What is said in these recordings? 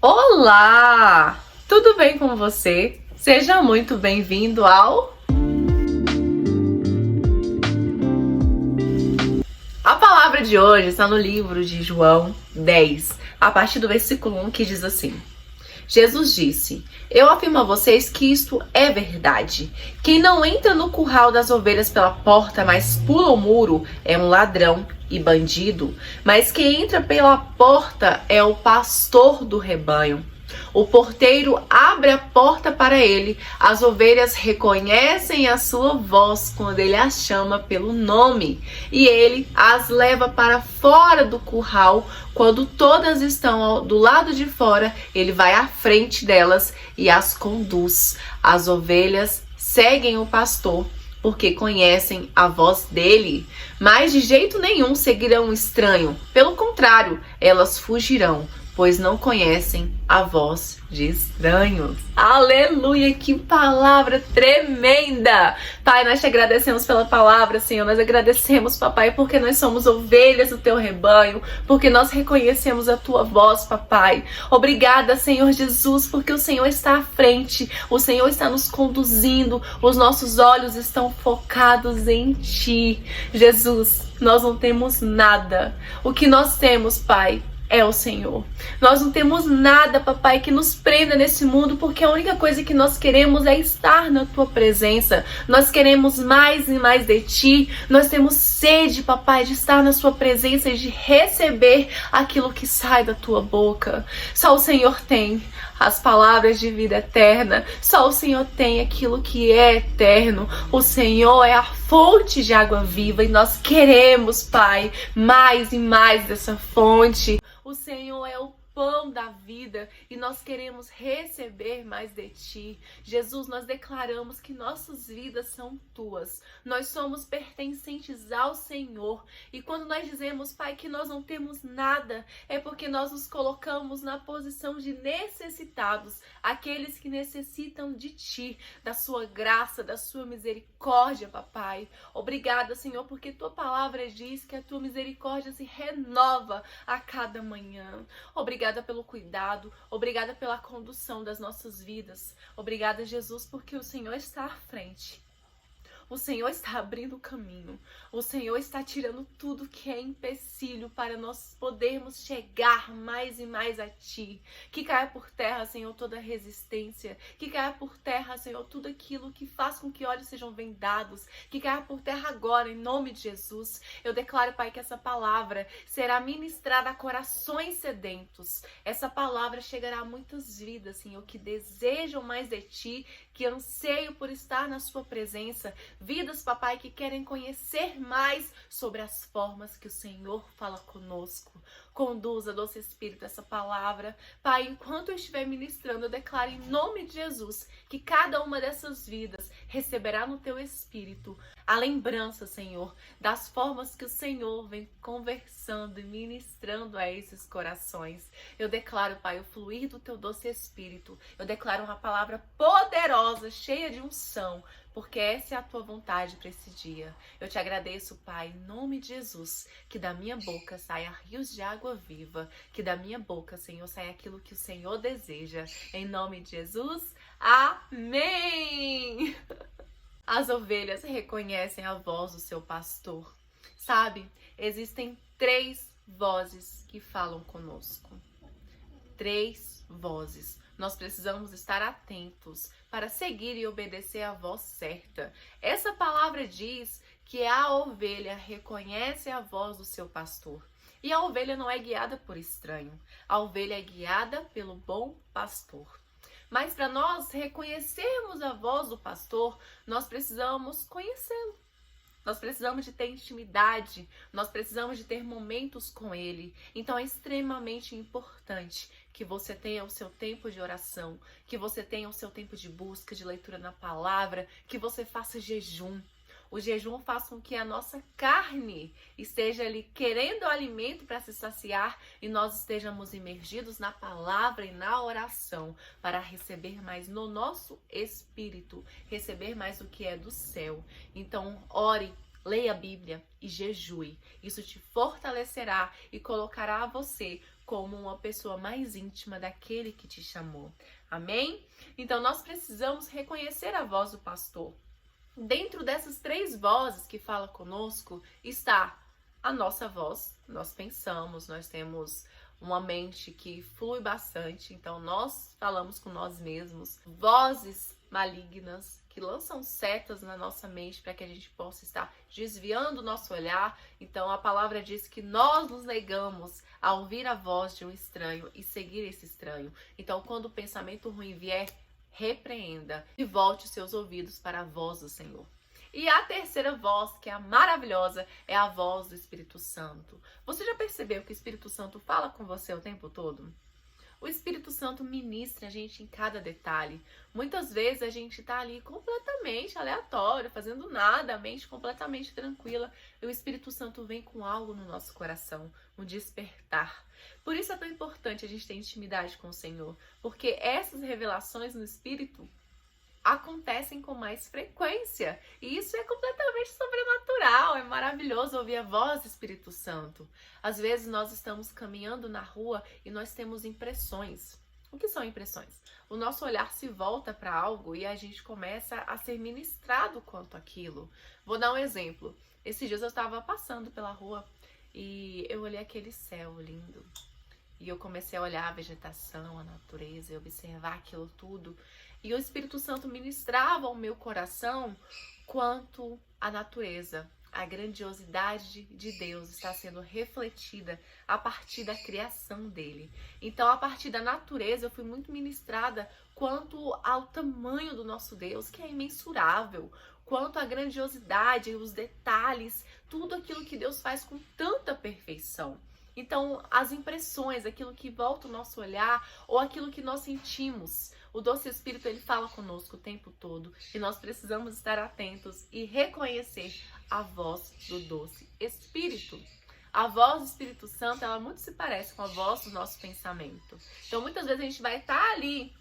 Olá! Tudo bem com você? Seja muito bem-vindo ao... A palavra de hoje está no livro de João 10, a partir do versículo 1, que diz assim: Jesus disse: Eu afirmo a vocês que isto é verdade. Quem não entra no curral das ovelhas pela porta, mas pula o muro, é um ladrão e bandido. Mas quem entra pela porta é o pastor do rebanho. O porteiro abre a porta para ele. As ovelhas reconhecem a sua voz quando ele as chama pelo nome. E ele as leva para fora do curral. Quando todas estão do lado de fora, ele vai à frente delas e as conduz. As ovelhas seguem o pastor, porque conhecem a voz dele. Mas de jeito nenhum seguirão o estranho. Pelo contrário, elas fugirão, pois não conhecem a voz de estranhos. Aleluia, que palavra tremenda! Pai, nós te agradecemos pela palavra, Senhor. Nós agradecemos, Papai, porque nós somos ovelhas do teu rebanho, porque nós reconhecemos a tua voz, Papai. Obrigada, Senhor Jesus, porque o Senhor está à frente, o Senhor está nos conduzindo, os nossos olhos estão focados em ti. Jesus, nós não temos nada. O que nós temos, Pai, é o Senhor. Nós não temos nada, Papai, que nos prenda nesse mundo, porque a única coisa que nós queremos é estar na tua presença. Nós queremos mais e mais de ti. Nós temos sede, Papai, de estar na sua presença e de receber aquilo que sai da tua boca. Só o Senhor tem as palavras de vida eterna. Só o Senhor tem aquilo que é eterno. O Senhor é a fonte de água viva e nós queremos, Pai, mais e mais dessa fonte. O Senhor é o pão da vida e nós queremos receber mais de ti. Jesus, nós declaramos que nossas vidas são tuas. Nós somos pertencentes ao Senhor. E quando nós dizemos, Pai, que nós não temos nada, é porque nós nos colocamos na posição de necessitados, aqueles que necessitam de ti, da sua graça, da sua misericórdia, Papai. Obrigada, Senhor, porque tua palavra diz que a tua misericórdia se renova a cada manhã. Obrigada pelo cuidado, obrigada pela condução das nossas vidas. Obrigada, Jesus, porque o Senhor está à frente. O Senhor está abrindo o caminho. O Senhor está tirando tudo que é empecilho para nós podermos chegar mais e mais a Ti. Que caia por terra, Senhor, toda resistência. Que caia por terra, Senhor, tudo aquilo que faz com que olhos sejam vendados. Que caia por terra agora, em nome de Jesus. Eu declaro, Pai, que essa palavra será ministrada a corações sedentos. Essa palavra chegará a muitas vidas, Senhor, que desejam mais de Ti, que anseiam por estar na Sua presença. Vidas, Papai, que querem conhecer mais sobre as formas que o Senhor fala conosco. Conduza, doce Espírito, essa palavra. Pai, enquanto eu estiver ministrando, eu declaro em nome de Jesus que cada uma dessas vidas receberá no Teu Espírito a lembrança, Senhor, das formas que o Senhor vem conversando e ministrando a esses corações. Eu declaro, Pai, o fluir do Teu doce Espírito. Eu declaro uma palavra poderosa, cheia de unção, porque essa é a Tua vontade para esse dia. Eu te agradeço, Pai, em nome de Jesus, que da minha boca saia rios de água viva, que da minha boca, Senhor, saia aquilo que o Senhor deseja. Em nome de Jesus, amém! As ovelhas reconhecem a voz do seu pastor. Sabe, existem 3 vozes que falam conosco. 3 vozes. Nós precisamos estar atentos para seguir e obedecer a voz certa. Essa palavra diz que a ovelha reconhece a voz do seu pastor. E a ovelha não é guiada por estranho. A ovelha é guiada pelo bom pastor. Mas para nós reconhecermos a voz do pastor, nós precisamos conhecê-lo. Nós precisamos de ter intimidade, nós precisamos de ter momentos com Ele. Então é extremamente importante que você tenha o seu tempo de oração, que você tenha o seu tempo de busca, de leitura na palavra, que você faça jejum. O jejum faz com que a nossa carne esteja ali querendo alimento para se saciar e nós estejamos imergidos na palavra e na oração para receber mais no nosso espírito, receber mais do que é do céu. Então, ore, leia a Bíblia e jejue. Isso te fortalecerá e colocará você como uma pessoa mais íntima daquele que te chamou. Amém? Então nós precisamos reconhecer a voz do pastor. Dentro dessas 3 vozes que fala conosco está a nossa voz. Nós pensamos, nós temos uma mente que flui bastante, então nós falamos com nós mesmos. Vozes malignas que lançam setas na nossa mente para que a gente possa estar desviando o nosso olhar. Então a palavra diz que nós nos negamos a ouvir a voz de um estranho e seguir esse estranho. Então quando o pensamento ruim vier, repreenda e volte os seus ouvidos para a voz do Senhor. E a terceira voz, que é a maravilhosa, é a voz do Espírito Santo. Você já percebeu que o Espírito Santo fala com você o tempo todo? O Espírito Santo ministra a gente em cada detalhe. Muitas vezes a gente tá ali completamente aleatório, fazendo nada, a mente completamente tranquila. E o Espírito Santo vem com algo no nosso coração, um despertar. Por isso é tão importante a gente ter intimidade com o Senhor, porque essas revelações no Espírito acontecem com mais frequência. E isso é completamente sobrenatural. É maravilhoso ouvir a voz do Espírito Santo. Às vezes nós estamos caminhando na rua e nós temos impressões. O que são impressões? O nosso olhar se volta para algo e a gente começa a ser ministrado quanto àquilo. Vou dar um exemplo. Esses dias eu estava passando pela rua e eu olhei aquele céu lindo. E eu comecei a olhar a vegetação, a natureza, e observar aquilo tudo. E o Espírito Santo ministrava ao meu coração quanto a natureza, a grandiosidade de Deus está sendo refletida a partir da criação dele. Então, a partir da natureza, eu fui muito ministrada quanto ao tamanho do nosso Deus, que é imensurável, quanto à grandiosidade, os detalhes, tudo aquilo que Deus faz com tanta perfeição. Então, as impressões, aquilo que volta o nosso olhar ou aquilo que nós sentimos, o doce Espírito, ele fala conosco o tempo todo e nós precisamos estar atentos e reconhecer a voz do doce Espírito. A voz do Espírito Santo, ela muito se parece com a voz do nosso pensamento. Então, muitas vezes a gente vai estar ali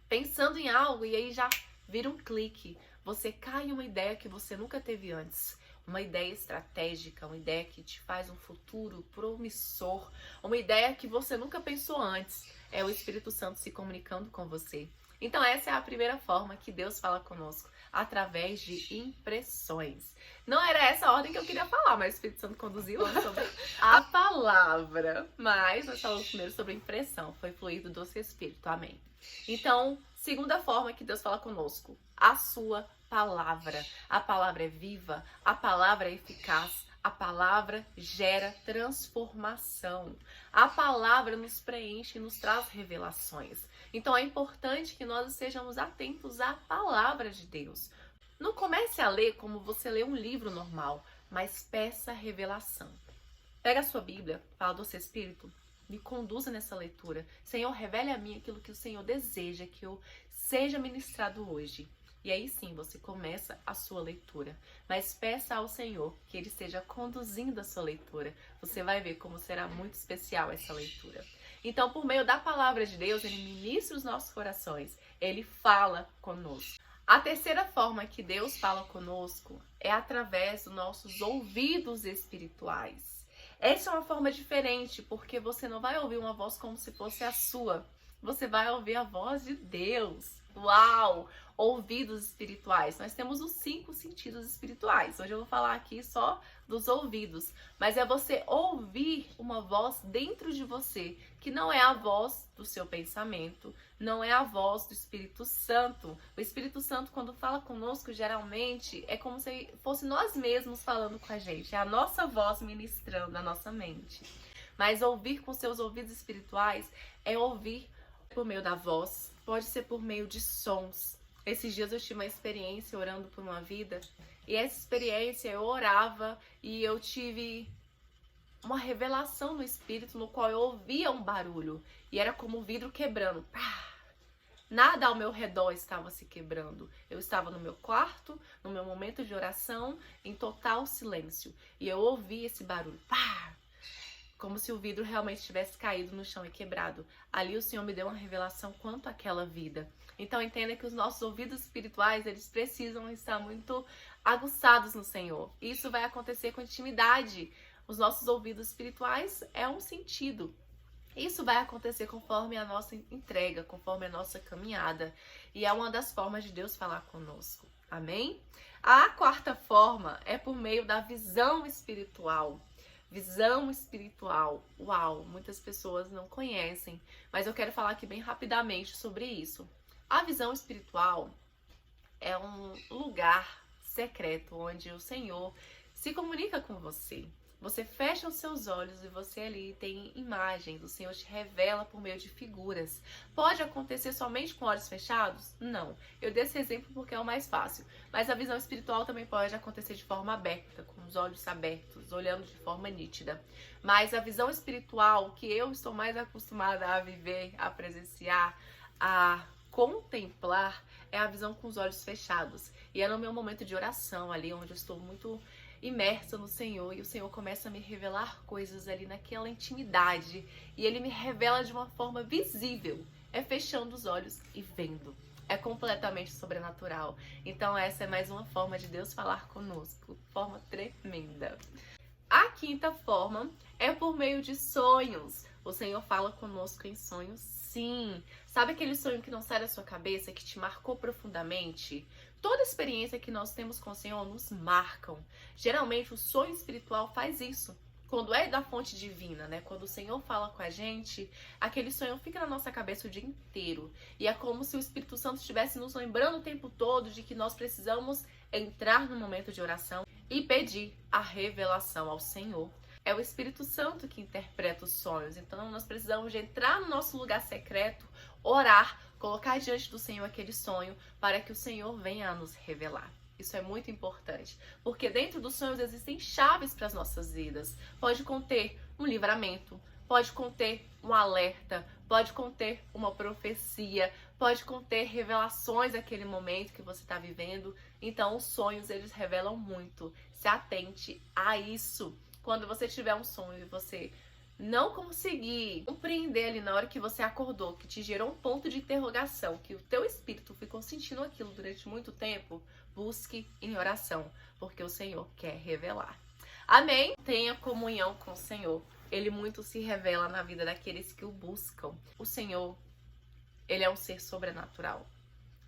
pensando em algo e aí já vira um clique. Você cai em uma ideia que você nunca teve antes. Uma ideia estratégica, uma ideia que te faz um futuro promissor, uma ideia que você nunca pensou antes. É o Espírito Santo se comunicando com você. Então essa é a primeira forma que Deus fala conosco, através de impressões. Não era essa a ordem que eu queria falar, mas o Espírito Santo conduziu sobre a palavra. Mas nós falamos primeiro sobre impressão, foi fluido do seu Espírito, amém. Então, segunda forma que Deus fala conosco, a sua palavra. A palavra é viva, a palavra é eficaz, a palavra gera transformação. A palavra nos preenche e nos traz revelações. Então é importante que nós estejamos atentos à palavra de Deus. Não comece a ler como você lê um livro normal, mas peça revelação. Pega a sua Bíblia, fala do seu Espírito, me conduza nessa leitura. Senhor, revele a mim aquilo que o Senhor deseja que eu seja ministrado hoje. E aí sim, você começa a sua leitura. Mas peça ao Senhor que Ele esteja conduzindo a sua leitura. Você vai ver como será muito especial essa leitura. Então, por meio da palavra de Deus, Ele ministra os nossos corações. Ele fala conosco. A terceira forma que Deus fala conosco é através dos nossos ouvidos espirituais. Essa é uma forma diferente, porque você não vai ouvir uma voz como se fosse a sua. Você vai ouvir a voz de Deus. Uau! Ouvidos espirituais. Nós temos os 5 sentidos espirituais. Hoje eu vou falar aqui só dos ouvidos. Mas é você ouvir uma voz dentro de você, que não é a voz do seu pensamento, não é a voz do Espírito Santo. O Espírito Santo, quando fala conosco, geralmente é como se fosse nós mesmos falando com a gente. É a nossa voz ministrando a nossa mente. Mas ouvir com seus ouvidos espirituais é ouvir por meio da voz, pode ser por meio de sons. Esses dias eu tive uma experiência orando por uma vida, e essa experiência eu orava e eu tive uma revelação no Espírito, no qual eu ouvia um barulho, e era como o vidro quebrando. Nada ao meu redor estava se quebrando. Eu estava no meu quarto, no meu momento de oração, em total silêncio, e eu ouvi esse barulho. Como se o vidro realmente tivesse caído no chão e quebrado. Ali o Senhor me deu uma revelação quanto àquela vida. Então entenda que os nossos ouvidos espirituais, eles precisam estar muito aguçados no Senhor. Isso vai acontecer com intimidade. Os nossos ouvidos espirituais é um sentido. Isso vai acontecer conforme a nossa entrega, conforme a nossa caminhada. E é uma das formas de Deus falar conosco. Amém? A quarta forma é por meio da visão espiritual. Visão espiritual. Uau, muitas pessoas não conhecem, mas eu quero falar aqui bem rapidamente sobre isso. A visão espiritual é um lugar secreto onde o Senhor se comunica com você. Você fecha os seus olhos e você ali tem imagens, o Senhor te revela por meio de figuras. Pode acontecer somente com olhos fechados? Não. Eu dei esse exemplo porque é o mais fácil. Mas a visão espiritual também pode acontecer de forma aberta, com os olhos abertos, olhando de forma nítida. Mas a visão espiritual que eu estou mais acostumada a viver, a presenciar, a contemplar, é a visão com os olhos fechados. E é no meu momento de oração ali, onde eu estou muito imersa no Senhor e o Senhor começa a me revelar coisas ali naquela intimidade e Ele me revela de uma forma visível, é fechando os olhos e vendo, é completamente sobrenatural. Então essa é mais uma forma de Deus falar conosco, forma tremenda. A quinta forma é por meio de sonhos. O Senhor fala conosco em sonhos, sim. Sabe aquele sonho que não sai da sua cabeça, que te marcou profundamente? Toda experiência que nós temos com o Senhor nos marcam. Geralmente o sonho espiritual faz isso. Quando é da fonte divina, né? Quando o Senhor fala com a gente, aquele sonho fica na nossa cabeça o dia inteiro. E é como se o Espírito Santo estivesse nos lembrando o tempo todo de que nós precisamos entrar no momento de oração e pedir a revelação ao Senhor. É o Espírito Santo que interpreta os sonhos. Então nós precisamos de entrar no nosso lugar secreto, orar, colocar diante do Senhor aquele sonho para que o Senhor venha a nos revelar. Isso é muito importante, porque dentro dos sonhos existem chaves para as nossas vidas. Pode conter um livramento, pode conter um alerta, pode conter uma profecia, pode conter revelações daquele momento que você está vivendo. Então os sonhos, eles revelam muito. Se atente a isso. Quando você tiver um sonho e você não conseguir compreender ali na hora que você acordou, que te gerou um ponto de interrogação, que o teu espírito ficou sentindo aquilo durante muito tempo, busque em oração, porque o Senhor quer revelar. Amém? Tenha comunhão com o Senhor. Ele muito se revela na vida daqueles que o buscam. O Senhor, Ele é um ser sobrenatural.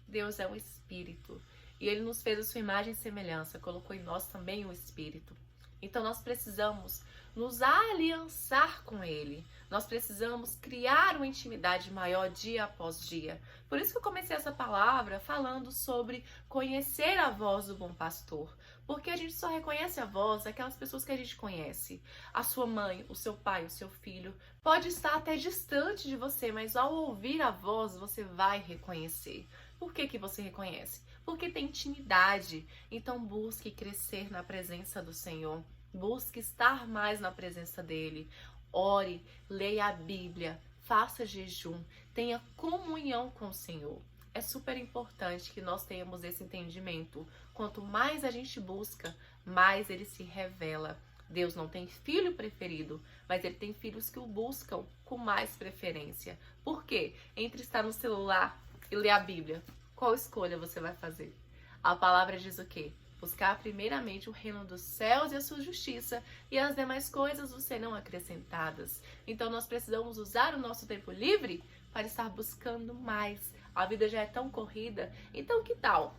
Deus é um espírito. E Ele nos fez a sua imagem e semelhança, colocou em nós também o espírito. Então nós precisamos nos aliançar com Ele. Nós precisamos criar uma intimidade maior dia após dia. Por isso que eu comecei essa palavra falando sobre conhecer a voz do bom pastor. Porque a gente só reconhece a voz daquelas pessoas que a gente conhece. A sua mãe, o seu pai, o seu filho. Pode estar até distante de você, mas ao ouvir a voz você vai reconhecer. Por que você reconhece? Porque tem intimidade. Então busque crescer na presença do Senhor. Busque estar mais na presença dele. Ore, leia a Bíblia, faça jejum, tenha comunhão com o Senhor. É super importante que nós tenhamos esse entendimento. Quanto mais a gente busca, mais ele se revela. Deus não tem filho preferido, mas ele tem filhos que o buscam com mais preferência. Por quê? Entre estar no celular e ler a Bíblia, qual escolha você vai fazer? A palavra diz o quê? Buscar primeiramente o reino dos céus e a sua justiça, e as demais coisas serão acrescentadas. Então nós precisamos usar o nosso tempo livre para estar buscando mais. A vida já é tão corrida, então que tal?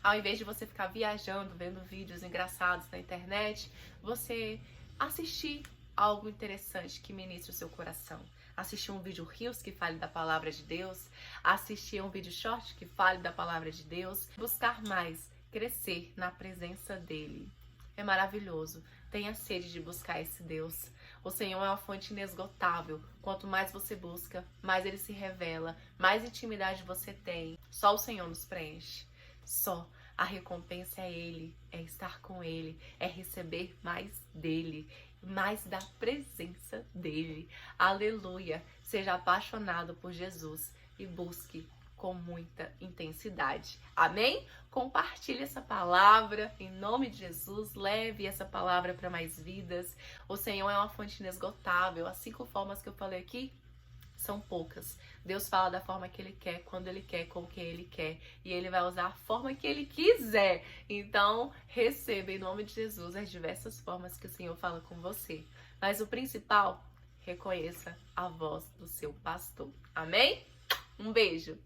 Ao invés de você ficar viajando, vendo vídeos engraçados na internet, você assistir algo interessante que ministre o seu coração. Assistir um vídeo Reels que fale da palavra de Deus, assistir um vídeo short que fale da palavra de Deus, buscar mais, crescer na presença dele. É maravilhoso. Tenha sede de buscar esse Deus. O Senhor é uma fonte inesgotável. Quanto mais você busca, mais ele se revela, mais intimidade você tem. Só o Senhor nos preenche. Só a recompensa é ele, é estar com ele, é receber mais dele, mais da presença dele. Aleluia! Seja apaixonado por Jesus e busque com muita intensidade. Amém? Compartilhe essa palavra em nome de Jesus. Leve essa palavra para mais vidas. O Senhor é uma fonte inesgotável. As 5 formas que eu falei aqui são poucas. Deus fala da forma que Ele quer, quando Ele quer, com quem Ele quer. E Ele vai usar a forma que Ele quiser. Então, receba em nome de Jesus as diversas formas que o Senhor fala com você. Mas o principal reconheça a voz do seu pastor. Amém? Um beijo!